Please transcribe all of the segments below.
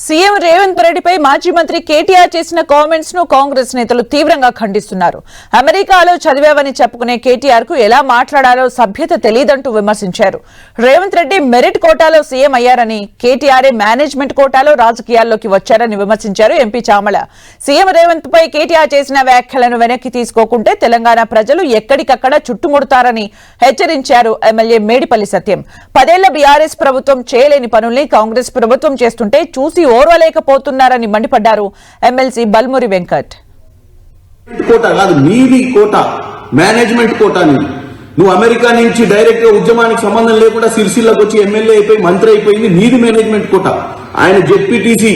CM Revanth రెడ్డిపై మాజీ మంత్రి కేటీఆర్ చేసిన కామెంట్స్ ను కాంగ్రెస్ నేతలు తీవ్రంగా ఖండిస్తున్నారు. అమెరికాలో చదివావని చెప్పుకునే కేటీఆర్ కు ఎలా మాట్లాడాలో సభ్యత తెలియదంటూ విమర్శించారు. రేవంత్ రెడ్డి మెరిట్ కోటాలో సీఎం అయ్యారని, కేటీఆర్ మేనేజ్మెంట్ కోటాలో రాజకీయాల్లోకి వచ్చారని విమర్శించారు ఎంపీ చామల. సీఎం రేవంత్ పై కేటీఆర్ చేసిన వ్యాఖ్యలను వెనక్కి తీసుకోకుంటే తెలంగాణ ప్రజలు ఎక్కడికక్కడ చుట్టుముడతారని హెచ్చరించారు ఎమ్మెల్యే మేడిపల్లి సత్యం. 10 ఏళ్ల బీఆర్ఎస్ ప్రభుత్వం చేయలేని పనుల్ని కాంగ్రెస్ ప్రభుత్వం చేస్తుంటే చూసి ఓర్వలేకపోతున్నారని మండిపడ్డారు ఎమ్మెల్సీ బల్మురి వెంకట్. కోట కాదు, నీది కోట, మేనేజ్మెంట్ కోట. నువ్వు అమెరికా నుంచి డైరెక్ట్ గా ఉద్యమానికి సంబంధం లేకుండా సిరిసిల్లకు వచ్చి ఎమ్మెల్యే అయిపోయి మంత్రి అయిపోయింది, నీది మేనేజ్మెంట్ కోట. ఆయన జెడ్పీటీసీ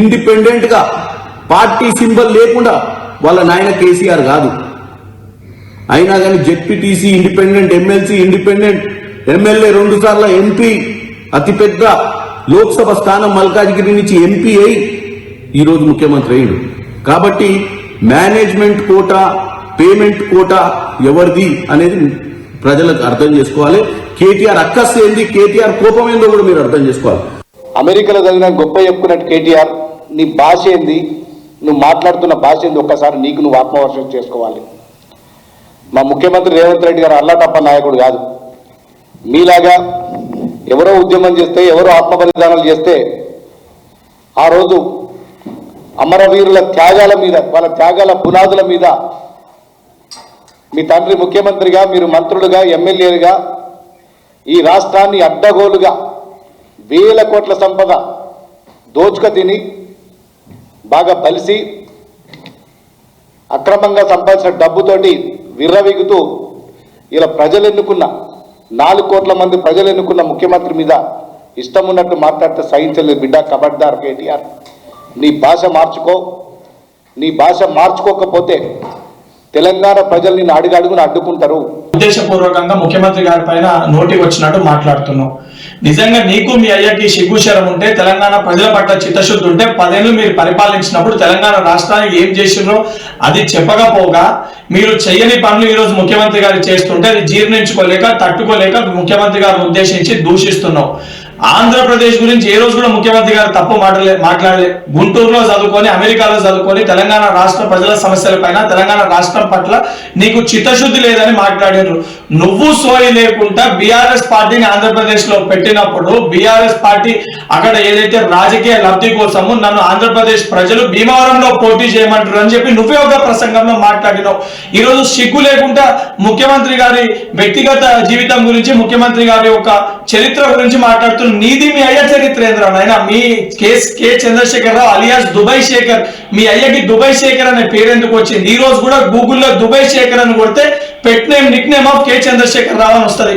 ఇండిపెండెంట్ గా పార్టీ సింబల్ లేకుండా వాళ్ళ నాయన కేసీఆర్ కాదు. అయినా కానీ ZPTC independent, MLC independent, MLA 2 సార్లు ఎంపీ, అతిపెద్ద లోక్సభ స్థానం మల్కాజ్గిరి నుంచి ఎంపీ అయి ఈరోజు ముఖ్యమంత్రి అయ్యాడు. కాబట్టి మేనేజ్మెంట్ కోట, పేమెంట్ కోట ఎవరిది అనేది ప్రజలకు అర్థం చేసుకోవాలి. కేటీఆర్ అక్కస్ ఏంది, కేటీఆర్ కోపం ఏందో కూడా మీరు అర్థం చేసుకోవాలి. అమెరికాలో చదివిన గొప్ప చెప్పుకున్నట్టు కేటీఆర్, నీ భాష ఏంది, నువ్వు మాట్లాడుతున్న భాష ఏంది, ఒక్కసారి నీకు నువ్వు ఆత్మవర్షం చేసుకోవాలి. మా ముఖ్యమంత్రి రేవంత్ రెడ్డి గారు అల్లాటప్ప నాయకుడు కాదు. మీలాగా ఎవరో ఉద్యమం చేస్తే, ఎవరో ఆత్మబలిదానాలు చేస్తే ఆ రోజు అమరవీరుల త్యాగాల మీద, వాళ్ళ త్యాగాల పునాదుల మీద మీ తండ్రి ముఖ్యమంత్రిగా, మీరు మంత్రులుగా, ఎమ్మెల్యేలుగా ఈ రాష్ట్రాన్ని అడ్డగోలుగా వేల కోట్ల సంపద దోచుక తిని బాగా బలిసి అక్రమంగా సంపాదించిన డబ్బుతోటి విర్రవీగుతూ ఇలా ప్రజలు ఎన్నుకున్న 4 కోట్ల మంది ప్రజలు ఎన్నుకున్న ముఖ్యమంత్రి మీద ఇష్టం ఉన్నట్టు మాట్లాడితే సహించలేదు. బిడ్డ, కబడ్దార్ కేటీఆర్, నీ భాష మార్చుకో. నీ భాష మార్చుకోకపోతే తెలంగాణ ప్రజలు నిన్ను అడుగడుగున అడ్డుకుంటారు. ఉద్దేశపూర్వకంగా ముఖ్యమంత్రి గారి పైన నోటికి వచ్చినట్టు మాట్లాడుతున్నావు. నిజంగా నీకు మీ అయ్యకి సిగ్గుశరం ఉంటే, తెలంగాణ ప్రజల పట్ల చిత్తశుద్ధి ఉంటే 10 ఏళ్ళు మీరు పరిపాలించినప్పుడు తెలంగాణ రాష్ట్రానికి ఏం చేసినో అది చెప్పకపోగా మీరు చెయ్యని పనులు ఈరోజు ముఖ్యమంత్రి గారు చేస్తుంటే అది జీర్ణించుకోలేక, తట్టుకోలేక ముఖ్యమంత్రి గారిని ఉద్దేశించి దూషిస్తున్నావు. ఆంధ్రప్రదేశ్ గురించి ఏ రోజు కూడా ముఖ్యమంత్రి గారు తప్పు మాట్లాడలే. గుంటూరులో చదువుకొని, అమెరికాలో చదువుకొని తెలంగాణ రాష్ట్ర ప్రజల సమస్యల పైన, తెలంగాణ రాష్ట్రం పట్ల నీకు చిత్తశుద్ధి లేదని మాట్లాడారు. నువ్వు సోయి లేకుండా బీఆర్ఎస్ పార్టీని ఆంధ్రప్రదేశ్ లో పెట్టినప్పుడు బీఆర్ఎస్ పార్టీ అక్కడ ఏదైతే రాజకీయ లబ్ధి కోసము నన్ను ఆంధ్రప్రదేశ్ ప్రజలు భీమవరంలో పోటీ చేయమంటారు అని చెప్పి నువ్వే ఒక ప్రసంగంలో మాట్లాడినావు. ఈ రోజు సిగ్గు లేకుండా ముఖ్యమంత్రి గారి వ్యక్తిగత జీవితం గురించి, ముఖ్యమంత్రి గారి యొక్క చరిత్ర గురించి మాట్లాడుతూ నీది మీ అయ్య చరిత్ర ఏంద్రా? మీ కె చంద్రశేఖర్ రావు అలియాస్ దుబాయ్ శేఖర్, మీ అయ్యకి దుబాయ్ శేఖర్ అనే పేరు ఎందుకు వచ్చింది? ఈ రోజు కూడా గూగుల్లో దుబాయ్ శేఖర్ అని కొడితే pet name, nickname of K Chandrashekhar Rao అని వస్తుంది.